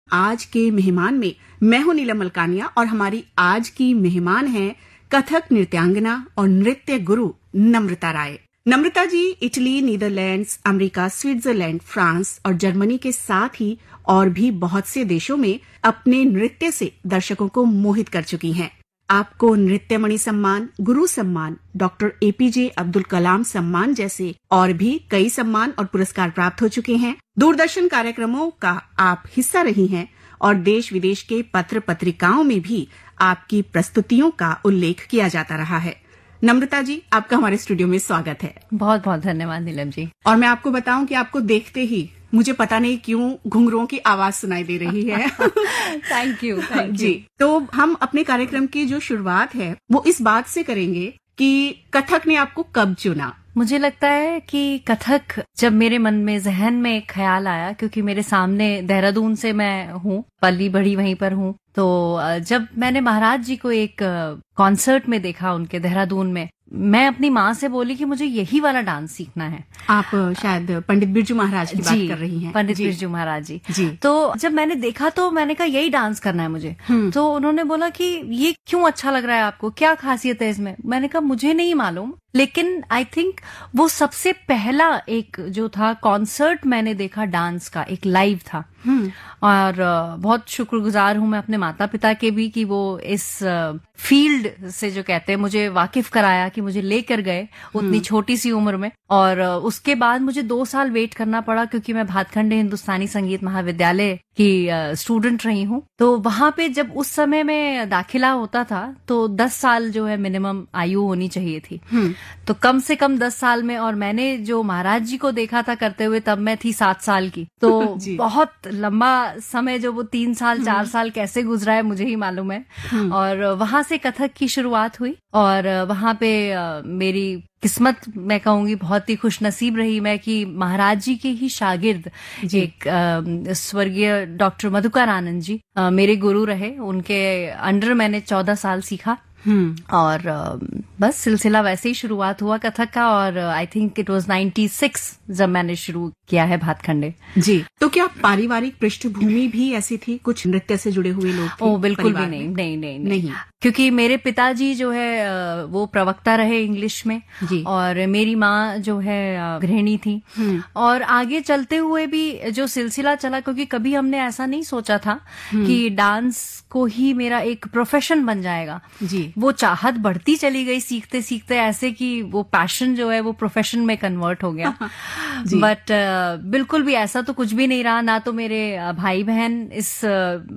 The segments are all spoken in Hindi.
आज के मेहमान में मैं हूं नीलम मलकानिया और हमारी आज की मेहमान हैं कथक नृत्यांगना और नृत्य गुरु Namrata Rai. Namrata ji Italy, Netherlands, America, Switzerland, France और जर्मनी के साथ ही और भी बहुत से देशों में अपने नृत्य से दर्शकों को मोहित कर चुकी हैं। आपको नृत्यमणि सम्मान, गुरु सम्मान, डॉक्टर एपीजे अब्दुल कलाम सम्मान जैसे और भी कई सम्मान और पुरस्कार प्राप्त हो चुके हैं। दूरदर्शन कार्यक्रमों का आप हिस्सा रही हैं और देश विदेश के पत्र पत्रिकाओं में भी आपकी प्रस्तुतियों का उल्लेख किया जाता रहा है। नम्रता जी, आपका हमारे स्टूडियो में स्वागत है। बहुत बहुत धन्यवाद नीलम जी। और मैं आपको बताऊं कि आपको देखते ही मुझे पता नहीं क्यों घुंघरुओं की आवाज सुनाई दे रही है। थैंक यू जी। तो हम अपने कार्यक्रम की जो शुरुआत है वो इस बात से करेंगे कि कथक ने आपको कब चुना? मुझे लगता है कि कथक जब मेरे मन में, जहन में एक ख्याल आया, क्योंकि मेरे सामने देहरादून से मैं हूँ, पली बढ़ी वहीं पर हूँ, तो जब मैंने महाराज जी को एक कॉन्सर्ट में देखा उनके देहरादून में, मैं अपनी माँ से बोली कि मुझे यही वाला डांस सीखना है। आप शायद पंडित बिरजू महाराज की बात कर रही हैं। पंडित बिरजू महाराज जी। तो जब मैंने देखा तो मैंने कहा यही डांस करना है मुझे। तो उन्होंने बोला कि ये क्यों अच्छा लग रहा है आपको, क्या खासियत है इसमें? मैंने कहा मुझे नहीं मालूम, लेकिन आई थिंक वो सबसे पहला एक जो था कॉन्सर्ट मैंने देखा डांस का, एक लाइव था। और बहुत शुक्रगुजार हूं मैं अपने माता पिता के भी कि वो इस फील्ड से, जो कहते हैं, मुझे वाकिफ कराया, कि मुझे लेकर गए उतनी छोटी सी उम्र में। और उसके बाद मुझे 2 साल वेट करना पड़ा, क्योंकि मैं भातखंडे हिंदुस्तानी संगीत महाविद्यालय की स्टूडेंट रही हूँ। तो वहां पे जब उस समय में दाखिला होता था तो 10 साल जो है मिनिमम आयु होनी चाहिए थी। तो कम से कम 10 साल में, और मैंने जो महाराज जी को देखा था करते हुए तब मैं थी 7 साल की। तो बहुत लंबा समय, जो वो 3 साल 4 साल कैसे गुजरा है मुझे ही मालूम है। और वहां से कथक की शुरुआत हुई और वहां पे मेरी किस्मत, मैं कहूंगी, बहुत ही खुशनसीब रही मैं कि महाराज जी के ही शागिर्द एक स्वर्गीय डॉक्टर मधुकर आनंद जी मेरे गुरु रहे। उनके अंडर मैंने 14 साल सीखा और बस सिलसिला वैसे ही शुरुआत हुआ कथक का। और आई थिंक इट वाज 96 जब मैंने शुरू किया है भातखंडे जी। तो क्या पारिवारिक पृष्ठभूमि भी ऐसी थी, कुछ नृत्य से जुड़े हुए लोग थे? ओ बिल्कुल भी नहीं। क्योंकि मेरे पिताजी जो है वो प्रवक्ता रहे इंग्लिश में जी। और मेरी माँ जो है गृहिणी थी। और आगे चलते हुए भी जो सिलसिला चला, क्योंकि कभी हमने ऐसा नहीं सोचा था कि डांस को ही मेरा एक प्रोफेशन बन जाएगा जी। वो चाहत बढ़ती चली गई सीखते सीखते, ऐसे कि वो पैशन जो है वो प्रोफेशन में कन्वर्ट हो गया। बट बिल्कुल भी ऐसा तो कुछ भी नहीं रहा। ना तो मेरे भाई बहन इस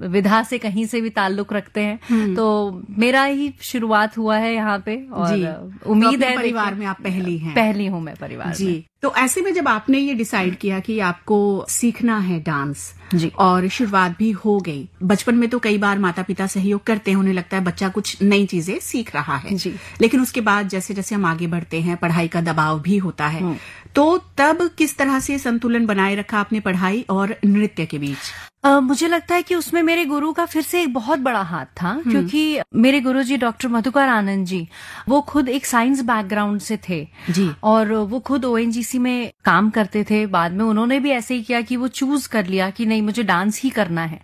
विधा से कहीं से भी ताल्लुक रखते हैं। तो मेरा ही शुरुआत हुआ है यहाँ पे। और उम्मीद है परिवार में आप पहली हैं। पहली हूँ मैं परिवार जी में। तो ऐसे में जब आपने ये डिसाइड किया कि आपको सीखना है डांस जी, और शुरुआत भी हो गई, बचपन में तो कई बार माता पिता सहयोग करते हैं, उन्हें लगता है बच्चा कुछ नई चीजें सीख रहा है जी। लेकिन उसके बाद जैसे जैसे हम आगे बढ़ते हैं, पढ़ाई का दबाव भी होता है। तो तब किस तरह से संतुलन बनाए रखा आपने पढ़ाई और नृत्य के बीच? मुझे लगता है कि उसमें मेरे गुरु का फिर से एक बहुत बड़ा हाथ था, क्योंकि मेरे गुरु जी डॉक्टर मधुकर आनंद जी, वो खुद एक साइंस बैकग्राउंड से थे जी। और वो खुद ओएनजीसी में काम करते थे। बाद में उन्होंने भी ऐसे ही किया कि वो चूज कर लिया कि नहीं, मुझे डांस ही करना है।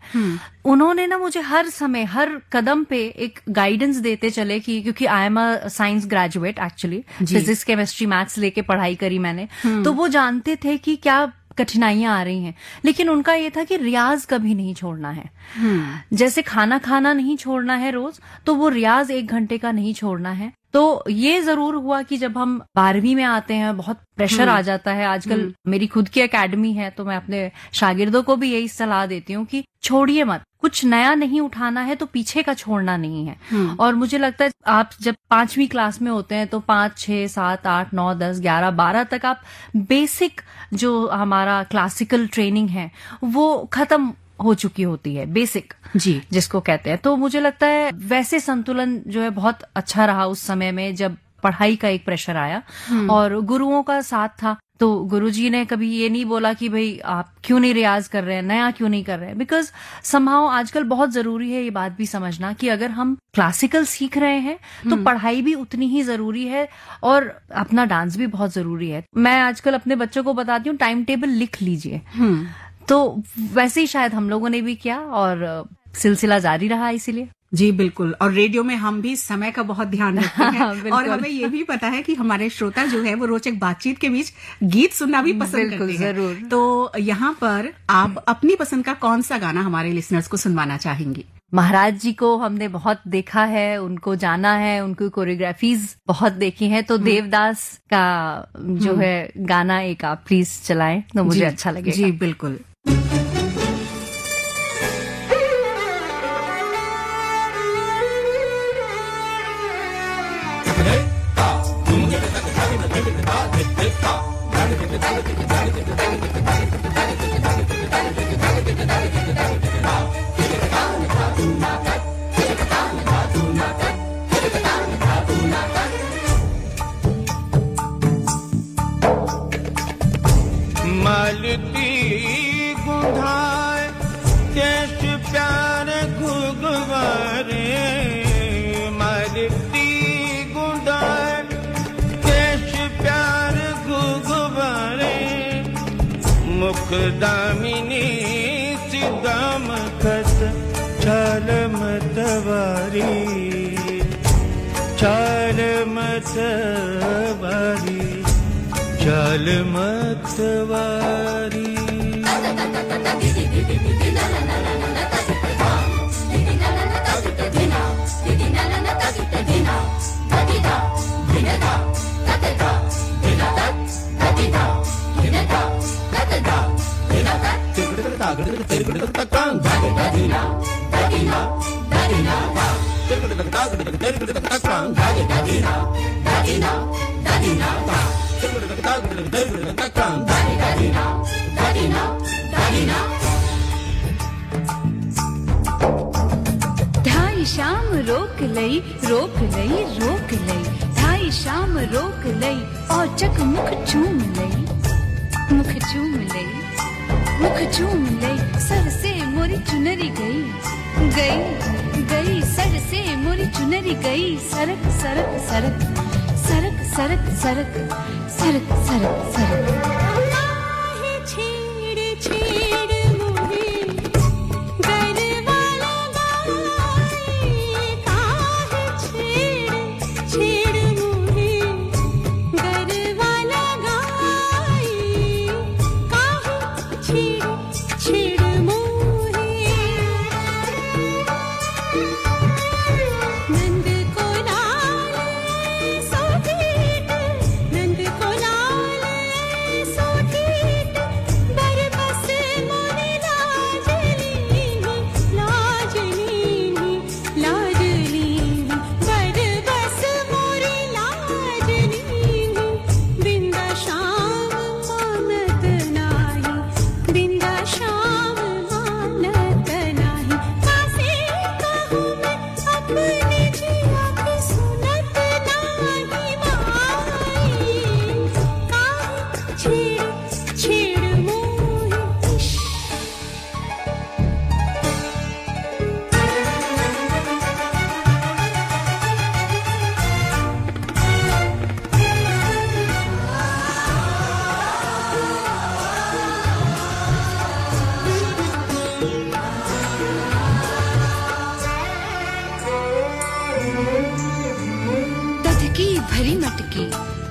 उन्होंने ना मुझे हर समय, हर कदम पे एक गाइडेंस देते चले कि, क्योंकि I am a science graduate actually, physics chemistry maths लेके पढ़ाई करी मैंने। तो वो जानते थे कि क्या कठिनाइयां आ रही हैं, लेकिन उनका ये था कि रियाज कभी नहीं छोड़ना है। जैसे खाना खाना नहीं छोड़ना है रोज, तो वो रियाज 1 घंटे का नहीं छोड़ना है। तो ये जरूर हुआ कि जब हम 12वीं में आते हैं बहुत प्रेशर आ जाता है। आजकल मेरी खुद की एकेडमी है, तो मैं अपने शागिर्दों को भी यही सलाह देती हूँ कि छोड़िए मत, कुछ नया नहीं उठाना है तो पीछे का छोड़ना नहीं है। और मुझे लगता है आप जब 5वीं क्लास में होते हैं तो 5, 6, 7, 8, 9, 10, 11, 12 तक आप बेसिक जो हमारा क्लासिकल ट्रेनिंग है वो खत्म हो चुकी होती है, बेसिक जी जिसको कहते हैं। तो मुझे लगता है वैसे संतुलन जो है बहुत अच्छा रहा उस समय में, जब पढ़ाई का एक प्रेशर आया और गुरुओं का साथ था। तो गुरुजी ने कभी ये नहीं बोला कि भाई आप क्यों नहीं रियाज कर रहे हैं, नया क्यों नहीं कर रहे हैं। बिकॉज समहाउ आजकल बहुत जरूरी है ये बात भी समझना कि अगर हम क्लासिकल सीख रहे हैं तो पढ़ाई भी उतनी ही जरूरी है और अपना डांस भी बहुत जरूरी है। मैं आजकल अपने बच्चों को बताती हूँ टाइम टेबल लिख लीजिए। तो वैसे ही शायद हम लोगों ने भी किया और सिलसिला जारी रहा इसीलिए। जी बिल्कुल, और रेडियो में हम भी समय का बहुत ध्यान रखते हैं और हमें ये भी पता है कि हमारे श्रोता जो है वो रोचक बातचीत के बीच गीत सुनना भी पसंद करते हैं। जरूर। तो यहाँ पर आप अपनी पसंद का कौन सा गाना हमारे लिसनर्स को सुनवाना चाहेंगी? महाराज जी को हमने बहुत देखा है, उनको जाना है, उनकी कोरियोग्राफीज बहुत देखी हैं, तो देवदास का जो है गाना एक आप प्लीज चलाएं तो मुझे अच्छा लगेगा। जी बिल्कुल। मालती गुंधाए केश प्यार घुघवारे, मालती गुंधाए केश प्यार घुघवारे, मुख दामिनी सिदाम खत छाल मतवारी, छाल मतवारी, छाल मतवारी। ढाई शाम रोक लई, रोक लई, रोक लई, ढाई शाम रोक लई, औचक मुख चूम लई, मुख चूम लई, मुख चूम लई, सर से मोरी चुनरी गई, गई, गई, सर से मोरी चुनरी गई, सरक सरक सरक, सरक सरक सरक, सरक सरक सरक।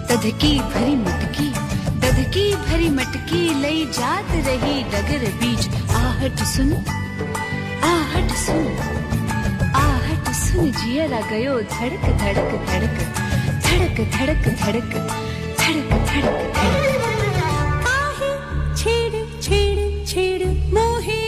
दधकी भरी मटकी, दधकी भरी मटकी लई जात रही डगर बीच, आहट सुन, आहट सुन, आहट सुन, जियरा गयो धड़क धड़क धड़क, धड़क धड़क धड़क, धड़क धड़क धड़क। काहे छेड़ छेड़ छेड़ मोहे,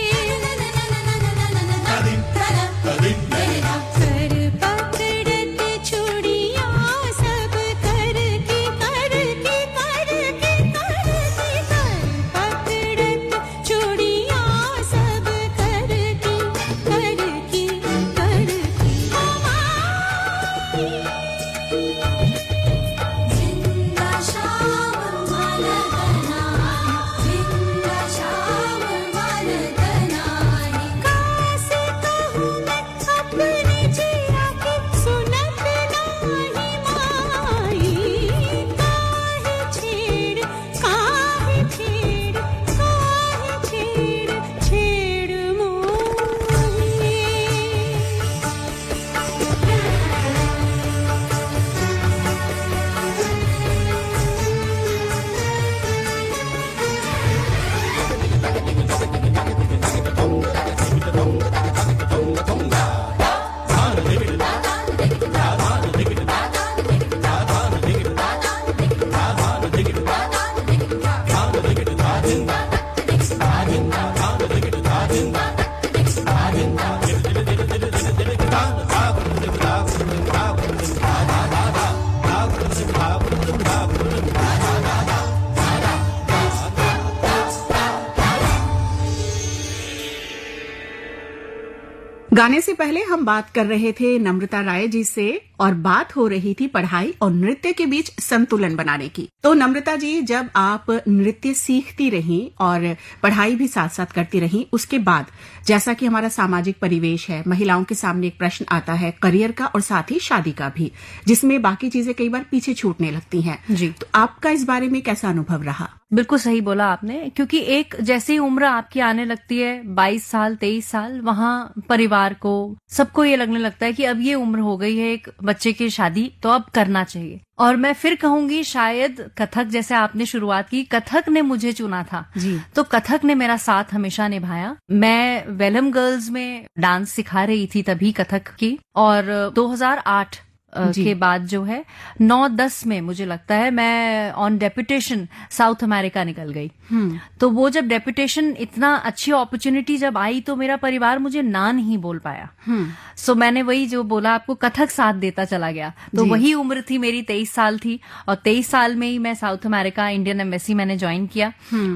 गाने से पहले हम बात कर रहे थे नम्रता राय जी से और बात हो रही थी पढ़ाई और नृत्य के बीच संतुलन बनाने की। तो नम्रता जी, जब आप नृत्य सीखती रहीं और पढ़ाई भी साथ साथ करती रहीं, उसके बाद जैसा कि हमारा सामाजिक परिवेश है, महिलाओं के सामने एक प्रश्न आता है करियर का और साथ ही शादी का भी, जिसमें बाकी चीजें कई बार पीछे छूटने लगती हैं। जी, तो आपका इस बारे में कैसा अनुभव रहा? बिल्कुल सही बोला आपने, क्योंकि एक जैसी ही उम्र आपकी आने लगती है 22 साल 23 साल, वहाँ परिवार को सबको ये लगने लगता है कि अब ये उम्र हो गई है एक बच्चे की शादी, तो अब करना चाहिए। और मैं फिर कहूंगी शायद कथक, जैसे आपने शुरुआत की, कथक ने मुझे चुना था जी। तो कथक ने मेरा साथ हमेशा निभाया। मैं वेलम गर्ल्स में डांस सिखा रही थी तभी कथक की, और 2008 के बाद जो है 9-10 में मुझे लगता है मैं ऑन डेपुटेशन साउथ अमेरिका निकल गई। तो वो जब डेपुटेशन, इतना अच्छी अपॉर्चुनिटी जब आई, तो मेरा परिवार मुझे ना नहीं बोल पाया। सो मैंने वही जो बोला आपको, कथक साथ देता चला गया। तो वही उम्र थी मेरी, 23 साल थी, और 23 साल में ही मैं साउथ अमेरिका इंडियन एम्बेसी मैंने ज्वाइन किया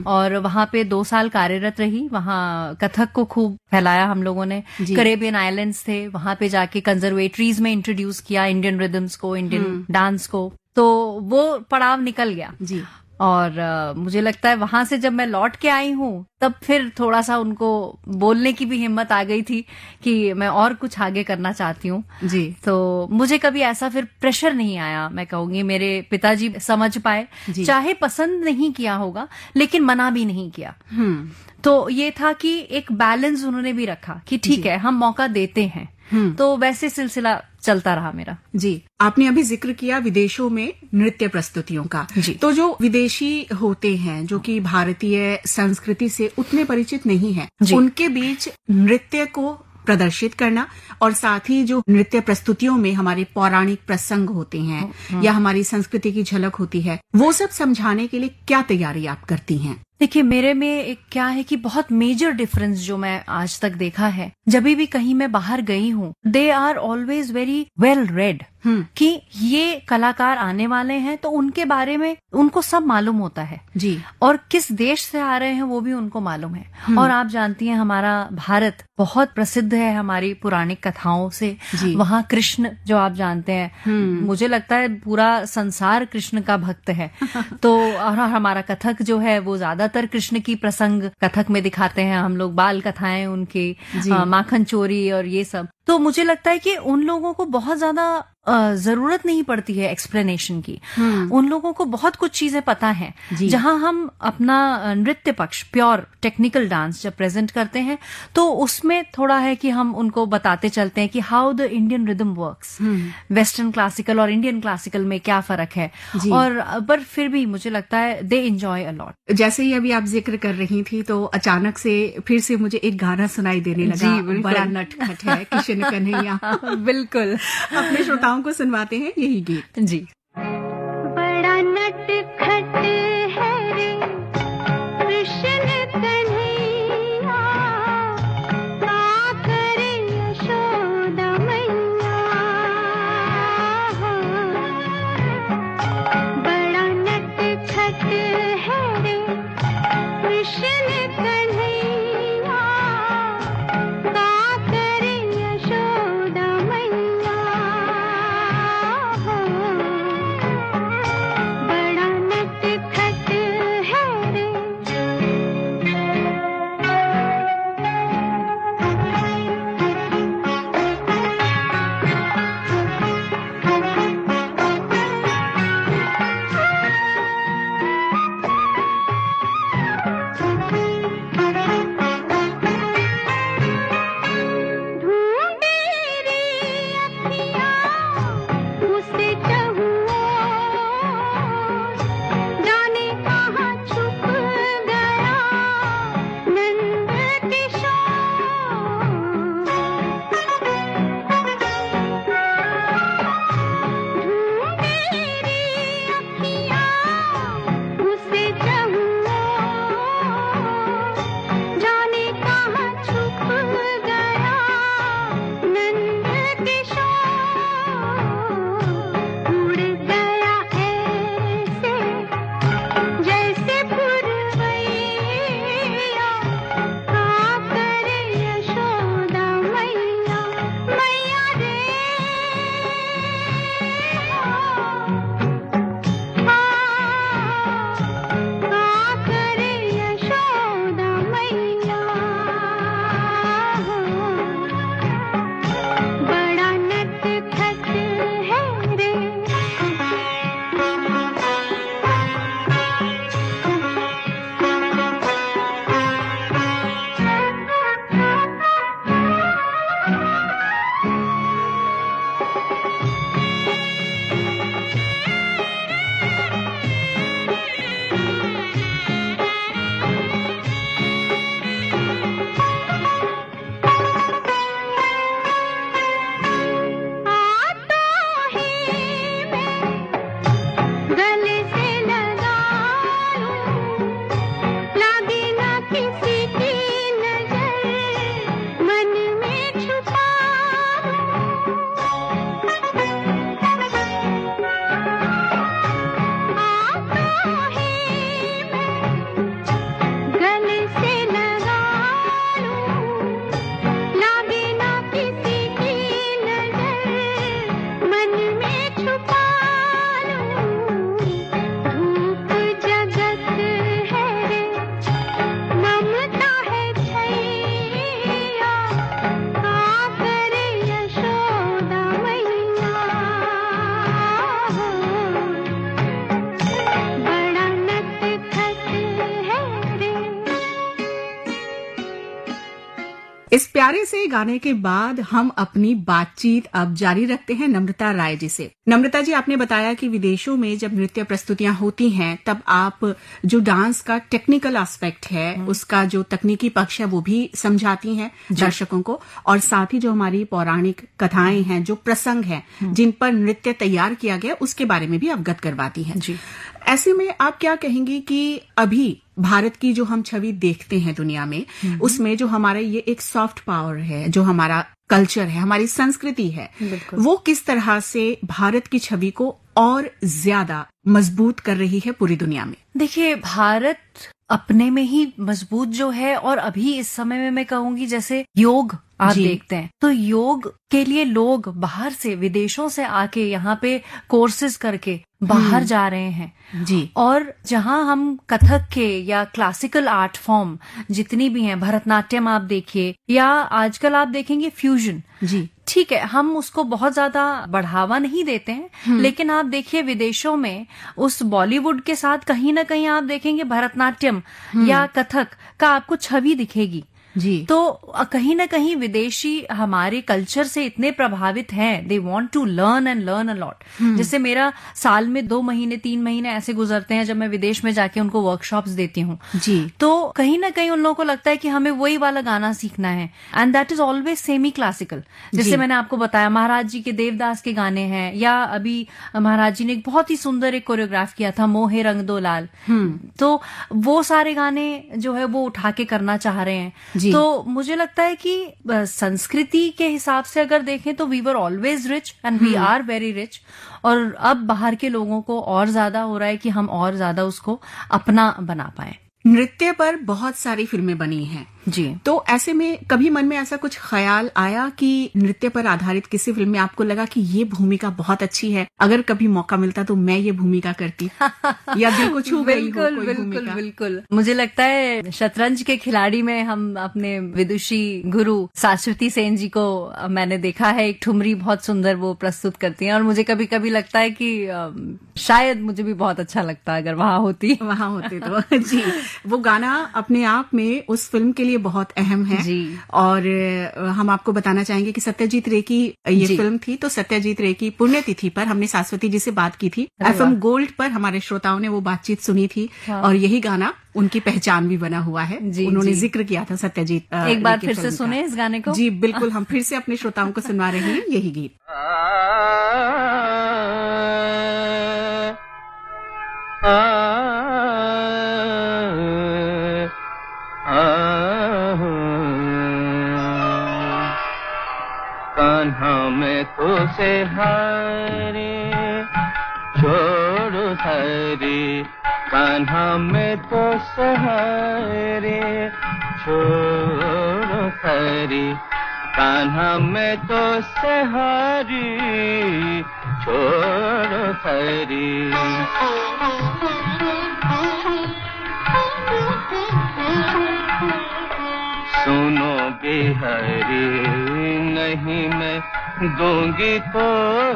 और वहां पे 2 साल कार्यरत रही। वहां कथक को खूब फैलाया हम लोगों ने। करेबियन आइलैंड्स थे, वहां पे जाके कंजर्वेटरीज में इंट्रोड्यूस किया इंडियन रिदम्स को, इंडियन डांस को। तो वो पड़ाव निकल गया जी। और मुझे लगता है वहां से जब मैं लौट के आई हूँ, तब फिर थोड़ा सा उनको बोलने की भी हिम्मत आ गई थी कि मैं और कुछ आगे करना चाहती हूँ जी। तो मुझे कभी ऐसा फिर प्रेशर नहीं आया। मैं कहूंगी मेरे पिताजी समझ पाए, चाहे पसंद नहीं किया होगा लेकिन मना भी नहीं किया। तो ये था कि एक बैलेंस उन्होंने भी रखा कि ठीक है, हम मौका देते हैं। तो वैसे सिलसिला चलता रहा मेरा जी। आपने अभी जिक्र किया विदेशों में नृत्य प्रस्तुतियों का जी। तो जो विदेशी होते हैं, जो कि भारतीय संस्कृति से उतने परिचित नहीं हैं, उनके बीच नृत्य को प्रदर्शित करना और साथ ही जो नृत्य प्रस्तुतियों में हमारे पौराणिक प्रसंग होते हैं या हमारी संस्कृति की झलक होती है, वो सब समझाने के लिए क्या तैयारी आप करती हैं? देखिए, मेरे में एक क्या है कि बहुत मेजर डिफरेंस जो मैं आज तक देखा है, जब भी कहीं मैं बाहर गई हूँ, they are always very well read कि ये कलाकार आने वाले हैं, तो उनके बारे में उनको सब मालूम होता है जी। और किस देश से आ रहे हैं वो भी उनको मालूम है। और आप जानती हैं हमारा भारत बहुत प्रसिद्ध है हमारी पुराणिक कथाओं से। वहाँ कृष्ण, जो आप जानते हैं, मुझे लगता है पूरा संसार कृष्ण का भक्त है। तो और हमारा कथक जो है वो ज्यादातर कृष्ण की प्रसंग कथक में दिखाते हैं हम लोग, बाल कथाएं उनकी, माखन चोरी और ये सब। तो मुझे लगता है कि उन लोगों को बहुत ज्यादा जरूरत नहीं पड़ती है एक्सप्लेनेशन की। उन लोगों को बहुत कुछ चीजें पता है। जहां हम अपना नृत्य पक्ष, प्योर टेक्निकल डांस जब प्रेजेंट करते हैं, तो उसमें थोड़ा है कि हम उनको बताते चलते हैं कि how the Indian rhythm works, western classical और इंडियन क्लासिकल में क्या फर्क है। और पर फिर भी मुझे लगता है दे एंजॉय अ लॉट। जैसे ही अभी आप जिक्र कर रही थी, तो अचानक से फिर से मुझे एक गाना सुनाई देने लगा, बड़ा नटखट है, किशन कन्हैया। बिल्कुल, अपने श्रोताओं को सुनवाते हैं यही गीत जी। बड़ा नटखट है रे कृष्ण कन्हैया, का करे यशोदा मैया। बड़ा नटखट है रे कृष्ण कन्हैया, का करे यशोदा मैया। इस प्यारे से गाने के बाद हम अपनी बातचीत अब जारी रखते हैं नम्रता राय जी से। नम्रता जी, आपने बताया कि विदेशों में जब नृत्य प्रस्तुतियां होती हैं तब आप जो डांस का टेक्निकल एस्पेक्ट है, उसका जो तकनीकी पक्ष है वो भी समझाती हैं दर्शकों को, और साथ ही जो हमारी पौराणिक कथाएं हैं, जो प्रसंग हैं जिन पर नृत्य तैयार किया गया, उसके बारे में भी अवगत करवाती हैं। जी। ऐसे में आप क्या कहेंगी कि अभी भारत की जो हम छवि देखते हैं दुनिया में, उसमें जो हमारा ये एक सॉफ्ट पावर है, जो हमारा कल्चर है, हमारी संस्कृति है, वो किस तरह से भारत की छवि को और ज्यादा मजबूत कर रही है पूरी दुनिया में? देखिए, भारत अपने में ही मजबूत जो है, और अभी इस समय में मैं कहूंगी जैसे योग आप देखते हैं तो योग के लिए लोग बाहर से, विदेशों से आके यहाँ पे कोर्सेज करके बाहर जा रहे हैं जी। और जहाँ हम कथक के या क्लासिकल आर्ट फॉर्म जितनी भी हैं, भरतनाट्यम आप देखिए, या आजकल आप देखेंगे फ्यूजन जी, ठीक है, हम उसको बहुत ज्यादा बढ़ावा नहीं देते हैं, लेकिन आप देखिए विदेशों में उस बॉलीवुड के साथ कहीं ना कहीं आप देखेंगे भरतनाट्यम या कथक का आपको छवि दिखेगी जी। तो कहीं ना कहीं विदेशी हमारे कल्चर से इतने प्रभावित हैं, they want to learn and learn a lot. जैसे मेरा साल में 2 महीने 3 महीने ऐसे गुजरते हैं जब मैं विदेश में जाके उनको वर्कशॉप्स देती हूँ जी। तो कहीं ना कहीं उन लोगों को लगता है कि हमें वही वाला गाना सीखना है, and that is always semi classical. जैसे मैंने आपको बताया महाराज जी के देवदास के गाने हैं, या अभी महाराज जी ने एक बहुत ही सुंदर एक कोरियोग्राफ किया था मोहे रंग दो लाल, तो वो सारे गाने जो है वो उठा के करना चाह रहे हैं। तो मुझे लगता है कि संस्कृति के हिसाब से अगर देखें तो we were always rich and we are very rich, और अब बाहर के लोगों को और ज्यादा हो रहा है कि हम और ज्यादा उसको अपना बना पाए। नृत्य पर बहुत सारी फिल्में बनी हैं जी। तो ऐसे में कभी मन में ऐसा कुछ ख्याल आया कि नृत्य पर आधारित किसी फिल्म में आपको लगा कि ये भूमिका बहुत अच्छी है, अगर कभी मौका मिलता तो मैं ये भूमिका करती, या दिल को छू गई हो कोई बिल्कुल भूमिका? बिल्कुल। मुझे लगता है शतरंज के खिलाड़ी में हम अपने विदुषी गुरु शाश्वती सेन जी को मैंने देखा है, एक ठुमरी बहुत सुंदर वो प्रस्तुत करती हैं, और मुझे कभी कभी लगता है कि शायद मुझे भी बहुत अच्छा लगता अगर वहां होते तो जी। वो गाना अपने आप में उस फिल्म के लिए बहुत अहम है जी। और हम आपको बताना चाहेंगे कि सत्यजीत रे की ये फिल्म थी, तो सत्यजीत रे की पुण्यतिथि पर हमने शाश्वती जी से बात की थी, FM गोल्ड पर हमारे श्रोताओं ने वो बातचीत सुनी थी। और यही गाना उनकी पहचान भी बना हुआ है। उन्होंने जिक्र किया था सत्यजीत। एक बार फिर से सुने इस गाने को। जी बिल्कुल, हम फिर से अपने श्रोताओं को सुनवा रहे हैं यही गीत। कान्हा में तो से हारे छोड़ो हरे, कान्हा में तो सहारे छोड़ो हरे, कान्हा में तो सहारे छोड़ो हरे। सुनो बिहारी नहीं मैं दूंगी तो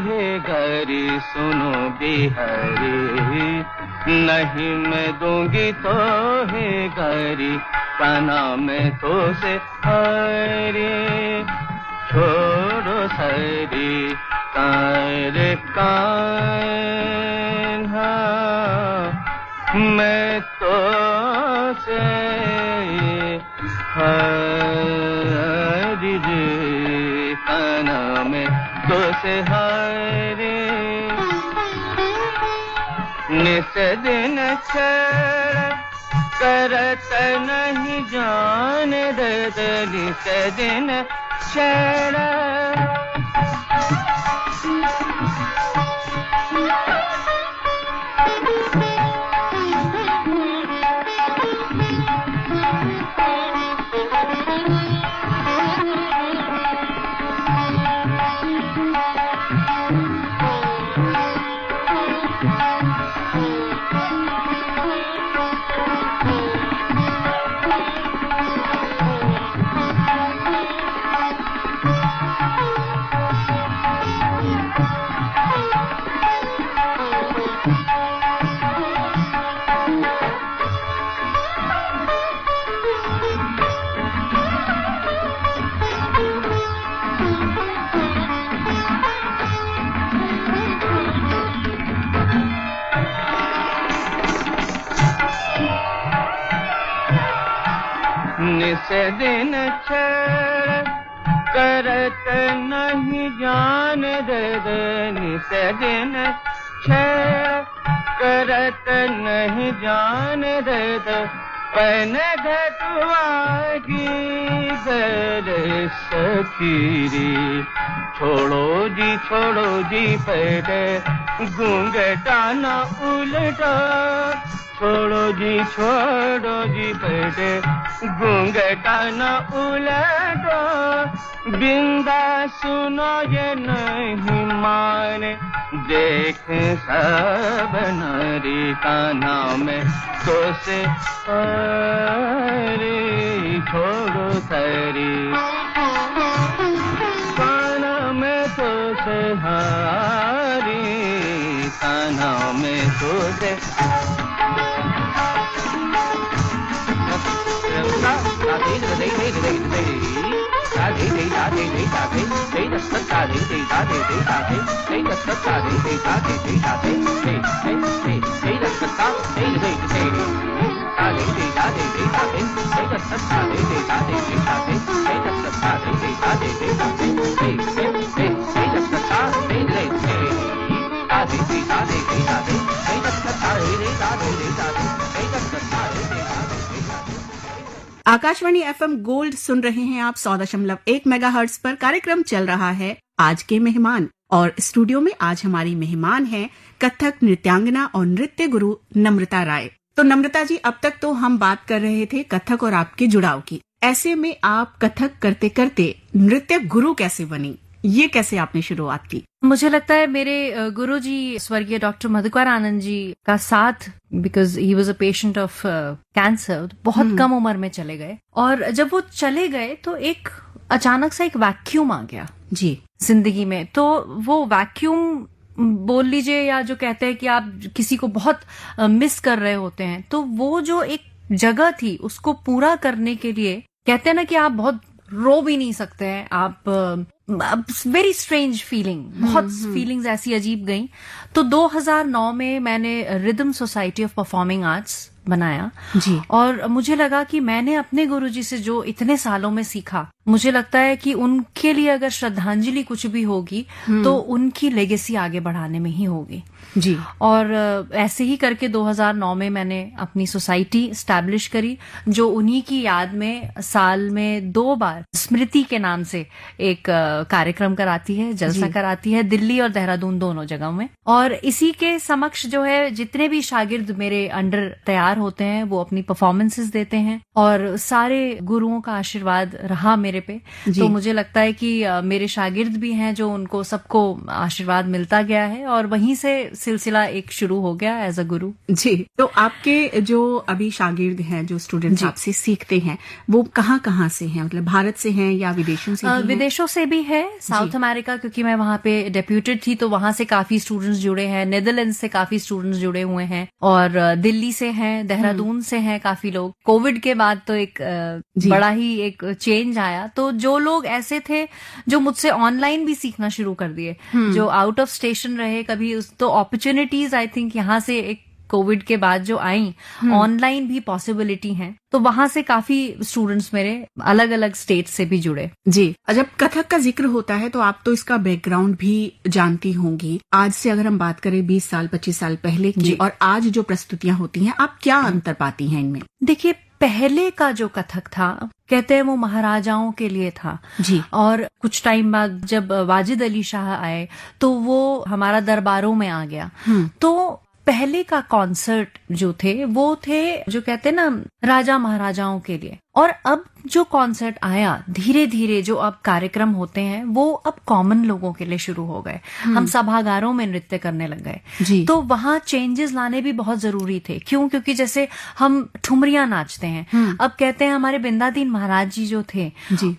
है गरी, सुनो बिहारी नहीं मैं दूंगी तो है गरी, कान्हा में तो से हरे छोड़ो सरी, कारे कान्हा मैं तो से हरी रे, कान्हा में तो से हरे। निस दिन छड़ करत नहीं जान दे, निस दिन छड़ निस दिन छेड़ करत नहीं जान दे दे, निस दिन छेड़ करत नहीं जान दे दे, पहने घटुआ की गर सखीरी, छोड़ो जी पैदे घूंघटा न उलटा, छोड़ो जी पैदे घूंघटा न उलटा, बिंदा सुनो ये नहीं माने, देख सब नारी कान्हा में तो से अरे छोड़ो सारी, कान्हा में तो से हारी, कान्हा में तो से आकाशवाणी एफएम गोल्ड सुन रहे हैं आप 100.1 मेगाहर्ट्ज पर। कार्यक्रम चल रहा है आज के मेहमान, और स्टूडियो में आज हमारी मेहमान है कथक नृत्यांगना और नृत्य गुरु नम्रता राय। तो नम्रता जी, अब तक तो हम बात कर रहे थे कथक और आपके जुड़ाव की, ऐसे में आप कथक करते करते नृत्य गुरु कैसे बनी? ये कैसे आपने शुरुआत की? मुझे लगता है मेरे गुरुजी स्वर्गीय डॉक्टर मधुकर आनंद जी का साथ, because he was a patient of cancer, बहुत कम उम्र में चले गए, और जब वो चले गए तो एक अचानक सा एक वैक्यूम आ गया जी जिंदगी में। तो वो वैक्यूम बोल लीजिए, या जो कहते हैं कि आप किसी को बहुत मिस कर रहे होते हैं, तो वो जो एक जगह थी उसको पूरा करने के लिए, कहते हैं ना कि आप बहुत रो भी नहीं सकते हैं, आप वेरी स्ट्रेंज फीलिंग, बहुत फीलिंग्स ऐसी अजीब गई। तो 2009 में मैंने rhythm society of performing arts बनाया जी, और मुझे लगा कि मैंने अपने गुरुजी से जो इतने सालों में सीखा, मुझे लगता है कि उनके लिए अगर श्रद्धांजलि कुछ भी होगी तो उनकी लेगेसी आगे बढ़ाने में ही होगी जी। और ऐसे ही करके 2009 में मैंने अपनी सोसाइटी स्टैब्लिश करी, जो उन्हीं की याद में साल में 2 बार स्मृति के नाम से एक कार्यक्रम कराती है, जलसा कराती है, दिल्ली और देहरादून दोनों जगहों में। और इसी के समक्ष जो है जितने भी शागिर्द मेरे अंडर तैयार होते हैं वो अपनी परफॉर्मेंसेस देते हैं, और सारे गुरुओं का आशीर्वाद रहा मेरे पे। तो मुझे लगता है कि मेरे शागिर्द भी हैं जो उनको सबको आशीर्वाद मिलता गया है, और वहीं से सिलसिला एक शुरू हो गया एज अ गुरु जी। तो आपके जो अभी शागिर्द हैं, जो स्टूडेंट्स आपसे सीखते हैं, वो कहाँ से हैं? मतलब भारत से हैं या विदेशों से? विदेशों से भी है, साउथ अमेरिका, क्योंकि मैं वहाँ पे डेप्यूटेड थी तो वहाँ से काफी स्टूडेंट्स जुड़े हैं, नेदरलैंड्स से काफी स्टूडेंट्स जुड़े हुए हैं, और दिल्ली से हैं, देहरादून से हैं काफी लोग। कोविड के बाद तो एक बड़ा ही एक चेंज आया, तो जो लोग ऐसे थे जो मुझसे ऑनलाइन भी सीखना शुरू कर दिए, जो आउट ऑफ स्टेशन रहे कभी, तो अपॉर्चुनिटीज आई थिंक यहाँ से एक कोविड के बाद जो आई, ऑनलाइन भी पॉसिबिलिटी है, तो वहां से काफी स्टूडेंट्स मेरे अलग अलग स्टेट से भी जुड़े जी। जब कथक का जिक्र होता है तो आप तो इसका बैकग्राउंड भी जानती होंगी। आज से अगर हम बात करें 20 साल 25 साल पहले की और आज जो प्रस्तुतियां होती हैं, आप क्या अंतर पाती हैं इनमें? देखिए, पहले का जो कथक था, कहते हैं वो महाराजाओं के लिए था जी, और कुछ टाइम बाद जब वाजिद अली शाह आए तो वो हमारा दरबारों में आ गया। तो पहले का कॉन्सर्ट जो थे वो थे जो कहते हैं ना राजा महाराजाओं के लिए, और अब जो कॉन्सर्ट आया धीरे धीरे जो अब कार्यक्रम होते हैं वो अब कॉमन लोगों के लिए शुरू हो गए। हम सभागारों में नृत्य करने लग गए, तो वहाँ चेंजेस लाने भी बहुत जरूरी थे। क्यों? क्योंकि जैसे हम ठुमरियां नाचते हैं, अब कहते हैं हमारे बिंदादीन महाराज जी जो थे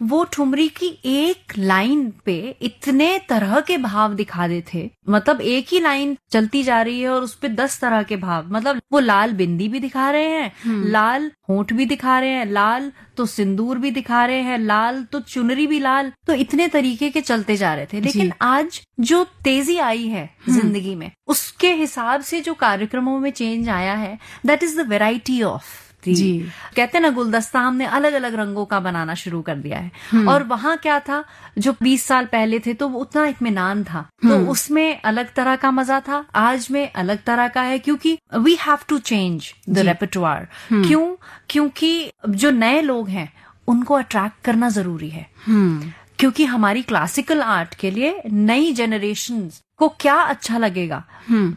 वो ठुमरी की एक लाइन पे इतने तरह के भाव दिखा देते थे, मतलब एक ही लाइन चलती जा रही है और उस पे 10 तरह के भाव, मतलब वो लाल बिंदी भी दिखा रहे हैं, लाल होंठ भी दिखा रहे हैं, लाल तो सिंदूर भी दिखा रहे हैं, लाल तो चुनरी भी लाल, तो इतने तरीके के चलते जा रहे थे। लेकिन आज जो तेजी आई है जिंदगी में, उसके हिसाब से जो कार्यक्रमों में चेंज आया है, that is the variety of थी। जी। कहते हैं ना गुलदस्ता हमने अलग अलग रंगों का बनाना शुरू कर दिया है। और वहां क्या था, जो 20 साल पहले थे तो उतना इत्मीनान था, तो उसमें अलग तरह का मजा था, आज में अलग तरह का है, क्योंकि we have to change the repertoire. क्योंकि जो नए लोग हैं उनको अट्रैक्ट करना जरूरी है। क्योंकि हमारी क्लासिकल आर्ट के लिए नई जनरेशन को क्या अच्छा लगेगा,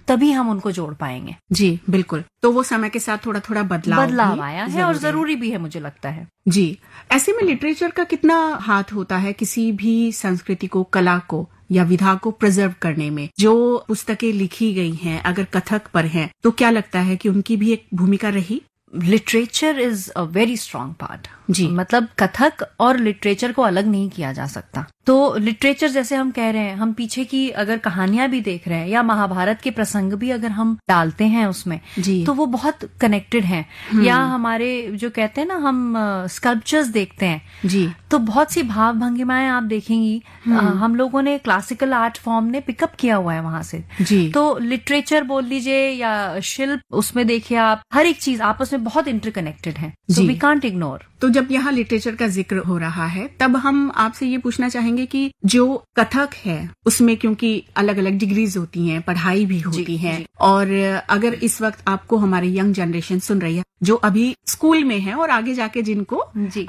तभी हम उनको जोड़ पाएंगे। जी बिल्कुल। तो वो समय के साथ थोड़ा थोड़ा बदलाव आया है और जरूरी भी है, मुझे लगता है। जी। ऐसे में लिटरेचर का कितना हाथ होता है किसी भी संस्कृति को, कला को या विधा को प्रिजर्व करने में? जो पुस्तकें लिखी गई हैं अगर कथक पर हैं, तो क्या लगता है कि उनकी भी एक भूमिका रही? Literature is a very strong part. जी। मतलब कथक और लिटरेचर को अलग नहीं किया जा सकता। तो लिटरेचर जैसे हम कह रहे हैं, हम पीछे की अगर कहानियां भी देख रहे हैं या महाभारत के प्रसंग भी अगर हम डालते हैं उसमें, जी। तो वो बहुत कनेक्टेड हैं। या हमारे जो कहते हैं ना, हम स्कल्पचर्स देखते हैं, जी, तो बहुत सी भाव भंगिमाएं आप देखेंगी हम लोगों ने क्लासिकल आर्ट फॉर्म ने पिकअप किया हुआ है वहां से। जी। तो लिटरेचर बोल लीजिए या शिल्प, उसमें देखिए आप, हर एक चीज आपस में बहुत इंटरकनेक्टेड है। So we can't ignore. तो जब यहाँ लिटरेचर का जिक्र हो रहा है, तब हम आपसे ये पूछना चाहेंगे कि जो कथक है उसमें क्योंकि अलग अलग डिग्रीज होती हैं, पढ़ाई भी होती है, और अगर इस वक्त आपको हमारी यंग जनरेशन सुन रही है जो अभी स्कूल में है और आगे जाके जिनको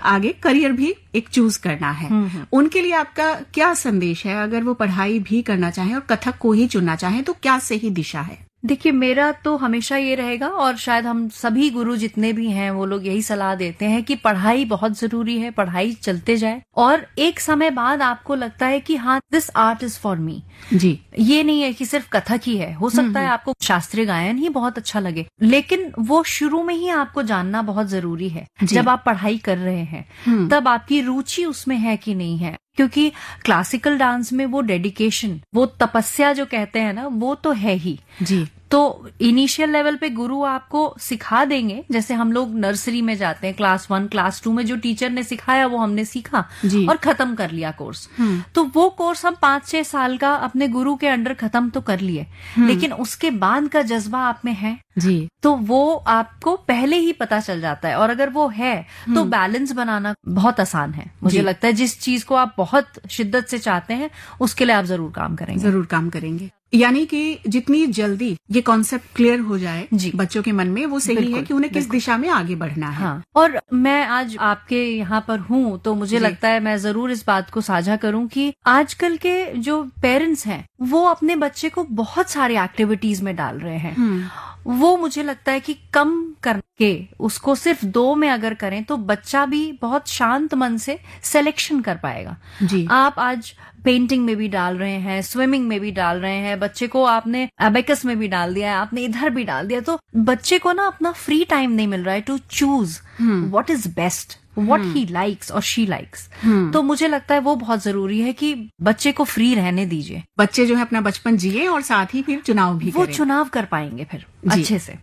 आगे करियर भी एक चूज करना है, उनके लिए आपका क्या संदेश है? अगर वो पढ़ाई भी करना चाहें और कथक को ही चुनना चाहें, तो क्या सही दिशा है? देखिए, मेरा तो हमेशा ये रहेगा, और शायद हम सभी गुरु जितने भी हैं वो लोग यही सलाह देते हैं कि पढ़ाई बहुत जरूरी है, पढ़ाई चलते जाए, और एक समय बाद आपको लगता है कि हाँ, this art is for me. जी। ये नहीं है कि सिर्फ कथक ही है, हो सकता है आपको शास्त्रीय गायन ही बहुत अच्छा लगे, लेकिन वो शुरू में ही आपको जानना बहुत जरूरी है। जब आप पढ़ाई कर रहे हैं तब आपकी रुचि उसमें है कि नहीं है, क्योंकि क्लासिकल डांस में वो डेडिकेशन, वो तपस्या जो कहते हैं ना, वो तो है ही। जी। तो इनिशियल लेवल पे गुरु आपको सिखा देंगे, जैसे हम लोग नर्सरी में जाते हैं, क्लास 1 क्लास 2 में जो टीचर ने सिखाया वो हमने सीखा और खत्म कर लिया कोर्स। तो वो कोर्स हम 5-6 साल का अपने गुरु के अंडर खत्म तो कर लिए, लेकिन उसके बाद का जज्बा आप में है जी, तो वो आपको पहले ही पता चल जाता है। और अगर वो है तो बैलेंस बनाना बहुत आसान है। मुझे लगता है जिस चीज को आप बहुत शिद्दत से चाहते हैं उसके लिए आप जरूर काम करेंगे। यानी कि जितनी जल्दी ये कॉन्सेप्ट क्लियर हो जाए बच्चों के मन में, वो सही है कि उन्हें किस दिशा में आगे बढ़ना है। हाँ। और मैं आज आपके यहाँ पर हूँ तो मुझे लगता है मैं जरूर इस बात को साझा करूँ कि आजकल के जो पेरेंट्स हैं वो अपने बच्चे को बहुत सारी एक्टिविटीज में डाल रहे हैं। वो मुझे लगता है कि कम करके उसको सिर्फ 2 में अगर करें तो बच्चा भी बहुत शांत मन से सिलेक्शन कर पाएगा। जी। आप आज पेंटिंग में भी डाल रहे हैं, स्विमिंग में भी डाल रहे हैं, बच्चे को आपने एबेकस में भी डाल दिया है, आपने इधर भी डाल दिया, तो बच्चे को ना अपना फ्री टाइम नहीं मिल रहा है to choose what is best, what he likes और शी लाइक्स। तो मुझे लगता है वो बहुत जरूरी है कि बच्चे को फ्री रहने दीजिए। बच्चे जो है अपना बचपन जिए और साथ ही फिर चुनाव भी वो चुनाव कर पाएंगे फिर अच्छे से।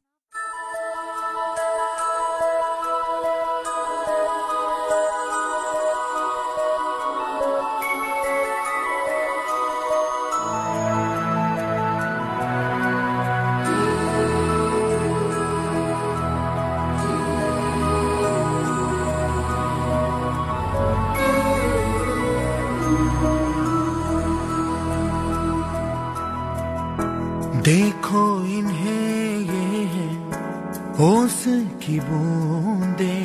देखो इन्हें, ये है ओस की बूंदे,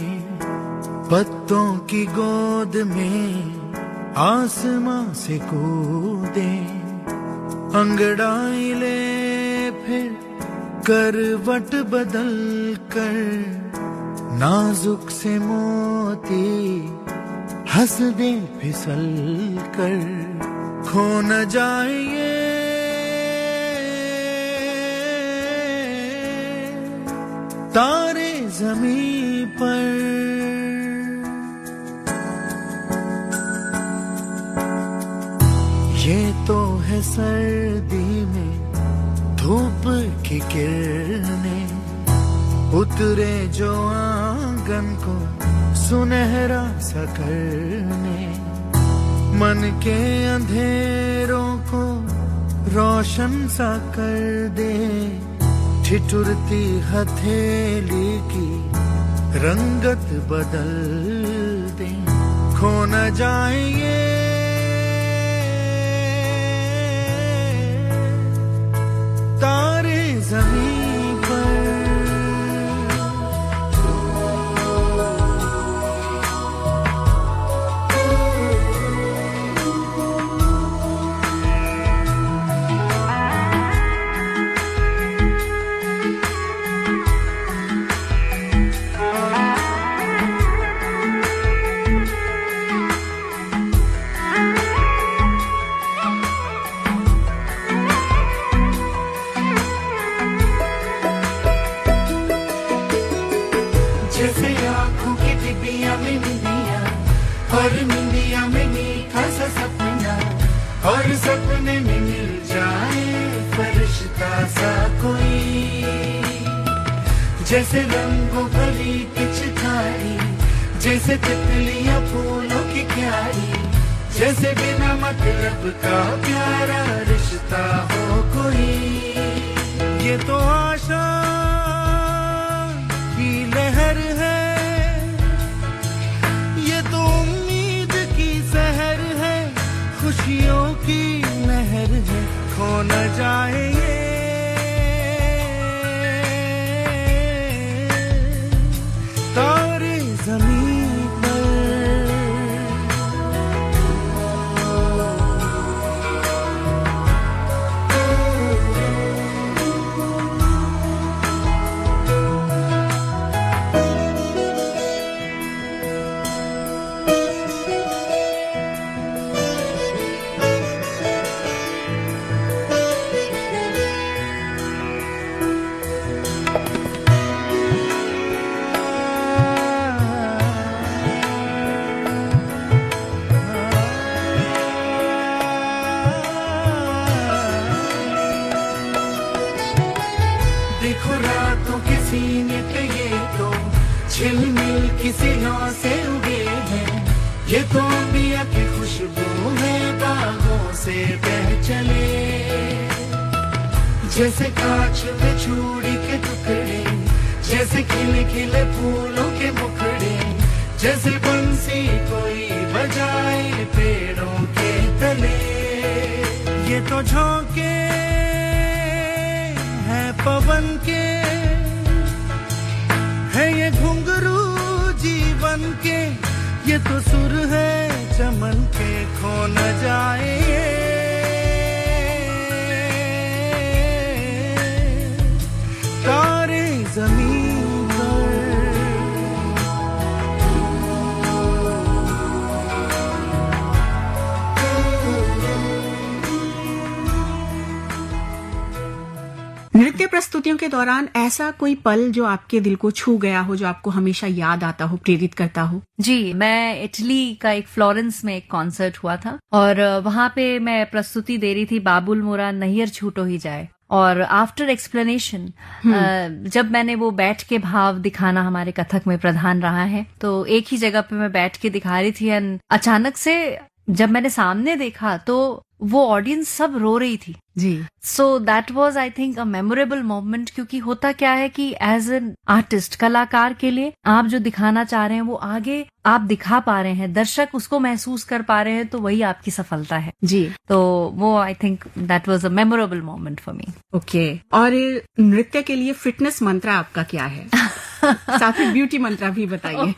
पत्तों की गोद में आसमां से कूदे, अंगड़ाई ले फिर करवट बदल कर, नाजुक से मोती हंस दे फिसल कर, खो न जाए तारे ज़मीं पर। ये तो है सर्दी में धूप की किरणें, उतरे जो आंगन को सुनहरा सा करने, मन के अंधेरों को रोशन सा कर दे, ठिठुरती हथेली की रंगत बदल दे, खो न जाए ये तारे ज़मीं पर। जैसे आँखों की डिबिया में निंदिया, और निंदिया में मीठा सा सपना, और सपने में मिल जाए फरिश्ता सा कोई। जैसे रंगों भरी पिचकारी, जैसे तितलियां फूलों की क्यारी, जैसे बिना मतलब का प्यारा रिश्ता हो कोई। ये तो आशा की लहर है, ये तो उम्मीद की सहर है, खुशियों की लहर है, खो न जाए ये तारे ज़मीं पर। देखो रातों के सीने पे ये तो झिलमिल किसी नौ से उगे हैं, ये तो अंबिया की खुशबू है बागों से बह चले। जैसे कांच में चूड़ी के टुकड़े, जैसे खिले खिले फूलों के मुखड़े, जैसे बंसी कोई बजाए पेड़ों के तले। ये तो झोंके है पवन के, है ये घुंघरू जीवन के, ये तो सुर है चमन के, खो न जाए तारे ज़मीं पर। नृत्य प्रस्तुतियों के दौरान ऐसा कोई पल जो आपके दिल को छू गया हो, जो आपको हमेशा याद आता हो, प्रेरित करता हो? जी, मैं इटली का एक फ्लोरेंस में एक कॉन्सर्ट हुआ था और वहां पे मैं प्रस्तुति दे रही थी बाबुल मोरा नैयर छूटो ही जाए। और आफ्टर एक्सप्लेनेशन जब मैंने वो बैठ के भाव दिखाना हमारे कथक में प्रधान रहा है, तो एक ही जगह पे मैं बैठ के दिखा रही थी एंड अचानक से जब मैंने सामने देखा तो वो ऑडियंस सब रो रही थी जी। So that was I think a memorable moment, क्योंकि होता क्या है कि एज एन आर्टिस्ट, कलाकार के लिए आप जो दिखाना चाह रहे हैं वो आगे आप दिखा पा रहे हैं, दर्शक उसको महसूस कर पा रहे हैं, तो वही आपकी सफलता है जी। तो वो I think that was a memorable moment for me. Okay, और नृत्य के लिए फिटनेस मंत्र आपका क्या है? साथ में ब्यूटी मंत्र भी बताइए।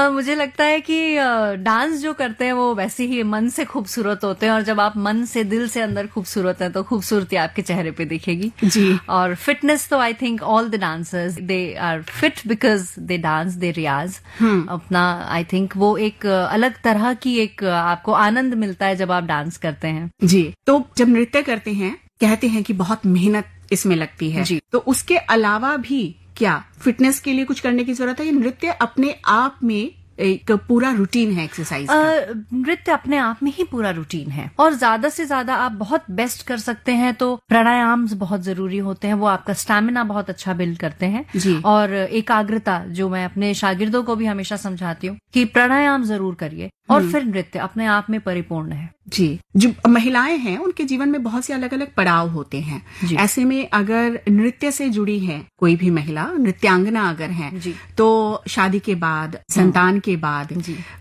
मुझे लगता है कि डांस जो करते हैं वो वैसे ही मन से खूबसूरत होते हैं, और जब आप मन से दिल से अंदर खूबसूरत हैं तो खूबसूरती आपके चेहरे पे दिखेगी जी। और फिटनेस तो I think all the dancers they are fit because they dance, they riyaz अपना। आई थिंक वो एक अलग तरह की एक आपको आनंद मिलता है जब आप डांस करते हैं जी। तो जब नृत्य करते हैं कहते हैं कि बहुत मेहनत इसमें लगती है जी। तो उसके अलावा भी क्या फिटनेस के लिए कुछ करने की जरूरत है? ये नृत्य अपने आप में एक पूरा रूटीन है एक्सरसाइज का? नृत्य अपने आप में ही पूरा रूटीन है, और ज्यादा से ज्यादा आप बहुत बेस्ट कर सकते हैं तो प्राणायाम बहुत जरूरी होते हैं, वो आपका स्टैमिना बहुत अच्छा बिल्ड करते हैं जी। और एकाग्रता, जो मैं अपने शागिर्दों को भी हमेशा समझाती हूँ कि प्राणायाम जरूर करिए और फिर नृत्य अपने आप में परिपूर्ण है। जी, जो महिलाएं हैं उनके जीवन में बहुत से अलग अलग पड़ाव होते हैं। ऐसे में अगर नृत्य से जुड़ी है कोई भी महिला, नृत्यांगना अगर है, तो शादी के बाद, संतान के बाद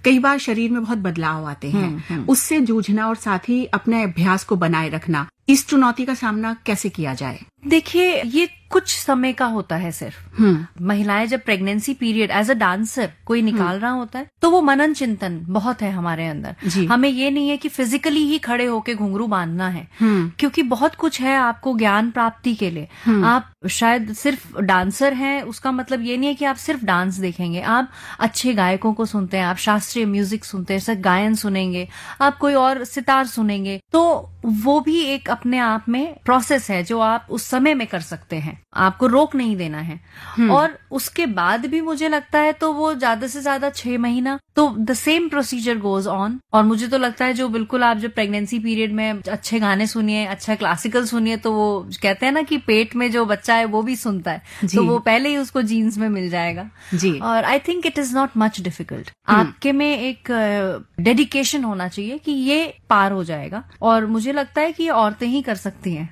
कई बार शरीर में बहुत बदलाव आते हैं। उससे जूझना और साथ ही अपने अभ्यास को बनाए रखना, इस चुनौती का सामना कैसे किया जाए? देखिए, ये कुछ समय का होता है सिर्फ। महिलाएं जब pregnancy period as a dancer कोई निकाल रहा होता है तो वो मनन चिंतन बहुत है हमारे अंदर। हमें ये नहीं है कि फिजिकली ही खड़े होके घुंघरू बांधना है, क्योंकि बहुत कुछ है आपको ज्ञान प्राप्ति के लिए। आप शायद सिर्फ डांसर हैं उसका मतलब ये नहीं है कि आप सिर्फ डांस देखेंगे। आप अच्छे गायकों को सुनते हैं, आप शास्त्रीय म्यूजिक सुनते हैं, गायन सुनेंगे, आप कोई और सितार सुनेंगे, तो वो भी एक अपने आप में प्रोसेस है जो आप उस समय में कर सकते हैं। आपको रोक नहीं देना है। और उसके बाद भी मुझे लगता है तो वो ज्यादा से ज्यादा 6 महीना तो the same procedure goes on. और मुझे तो लगता है जो बिल्कुल आप जब प्रेगनेंसी पीरियड में अच्छे गाने सुनिए, अच्छा क्लासिकल सुनिए, तो वो कहते हैं ना कि पेट में जो बच्चा है वो भी सुनता है, तो वो पहले ही उसको जीन्स में मिल जाएगा। और I think it is not much difficult. आपके में एक डेडिकेशन होना चाहिए कि ये पार हो जाएगा। और मुझे लगता है कि ये औरतें ही कर सकती हैं।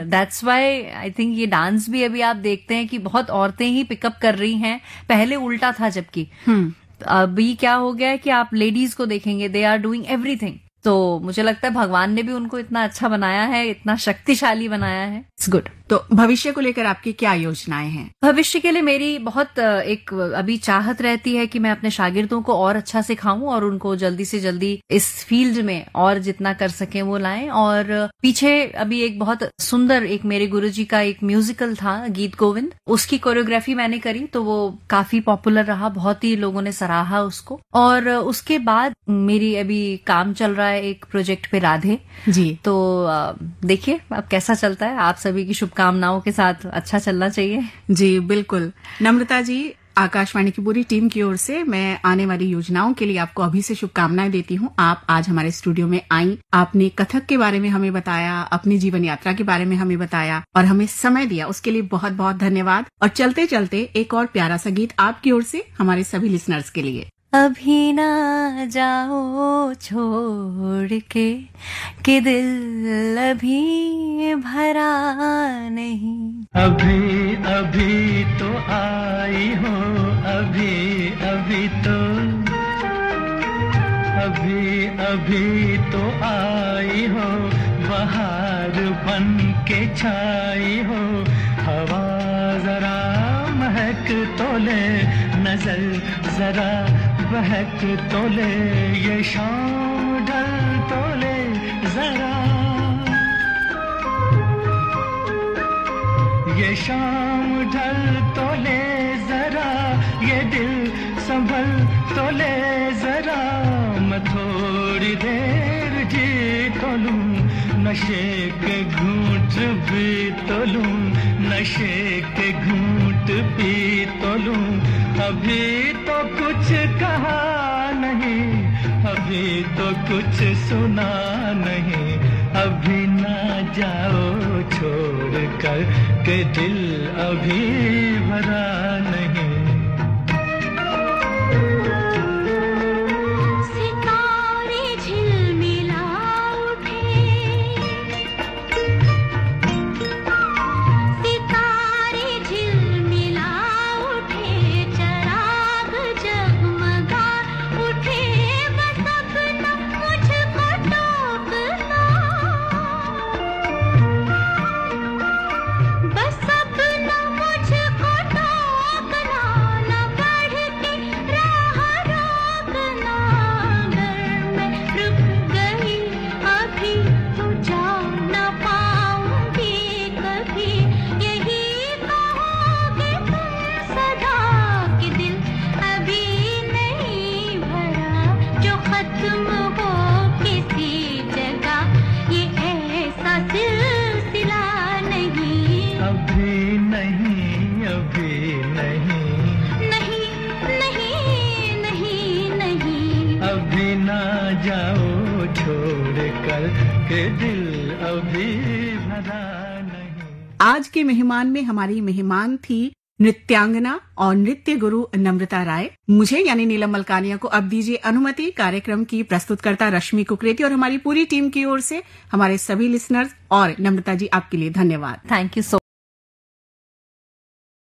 दैट्स वाई आई थिंक ये डांस भी अभी आप देखते हैं कि बहुत औरतें ही पिकअप कर रही हैं। पहले उल्टा था, जबकि अभी क्या हो गया है कि आप लेडीज को देखेंगे, दे आर डूइंग एवरीथिंग। तो मुझे लगता है भगवान ने भी उनको इतना अच्छा बनाया है, इतना शक्तिशाली बनाया है। It's good. तो भविष्य को लेकर आपकी क्या योजनाएं हैं? भविष्य के लिए मेरी बहुत एक अभी चाहत रहती है कि मैं अपने शागिर्दों को और अच्छा सिखाऊं और उनको जल्दी से जल्दी इस फील्ड में और जितना कर सकें वो लाएं। और पीछे अभी एक बहुत सुंदर एक मेरे गुरुजी का एक म्यूजिकल था, गीत गोविंद, उसकी कोरियोग्राफी मैंने करी, तो वो काफी पॉपुलर रहा, बहुत ही लोगों ने सराहा उसको। और उसके बाद मेरी अभी काम चल रहा है एक प्रोजेक्ट पे, राधे जी। तो देखिए अब कैसा चलता है। आप सभी की शुभकामनाओं के साथ अच्छा चलना चाहिए। जी बिल्कुल। नम्रता जी, आकाशवाणी की पूरी टीम की ओर से मैं आने वाली योजनाओं के लिए आपको अभी से शुभकामनाएं देती हूँ। आप आज हमारे स्टूडियो में आई, आपने कथक के बारे में हमें बताया, अपनी जीवन यात्रा के बारे में हमें बताया और हमें समय दिया, उसके लिए बहुत बहुत धन्यवाद। और चलते चलते एक और प्यारा सा गीत आपकी ओर से हमारे सभी लिसनर्स के लिए। अभी ना जाओ छोड़ के कि दिल अभी भरा नहीं, अभी अभी तो आई हो, अभी अभी तो, अभी अभी तो आई हो, बहार बन के छाई हो, हवा जरा महक तो ले, नजर जरा बहक तो ले, ये शाम ढल तो ले जरा, ये शाम ढल तो ले जरा, ये दिल संभल तो ले जरा, मैं थोड़ी देर जी तो लूं, नशे के घूंट भी तो लूं, नशे के घूंट पी तो लूं, अभी तो कुछ कहा नहीं, अभी तो कुछ सुना नहीं, अभी ना जाओ छोड़ कर के दिल अभी भरा नहीं। आज के मेहमान में हमारी मेहमान थी नृत्यांगना और नृत्य गुरु नम्रता राय। मुझे यानी नीलम मलकानिया को अब दीजिए अनुमति। कार्यक्रम की प्रस्तुतकर्ता रश्मि कुकरेती और हमारी पूरी टीम की ओर से हमारे सभी लिसनर्स और नम्रता जी आपके लिए धन्यवाद। Thank you so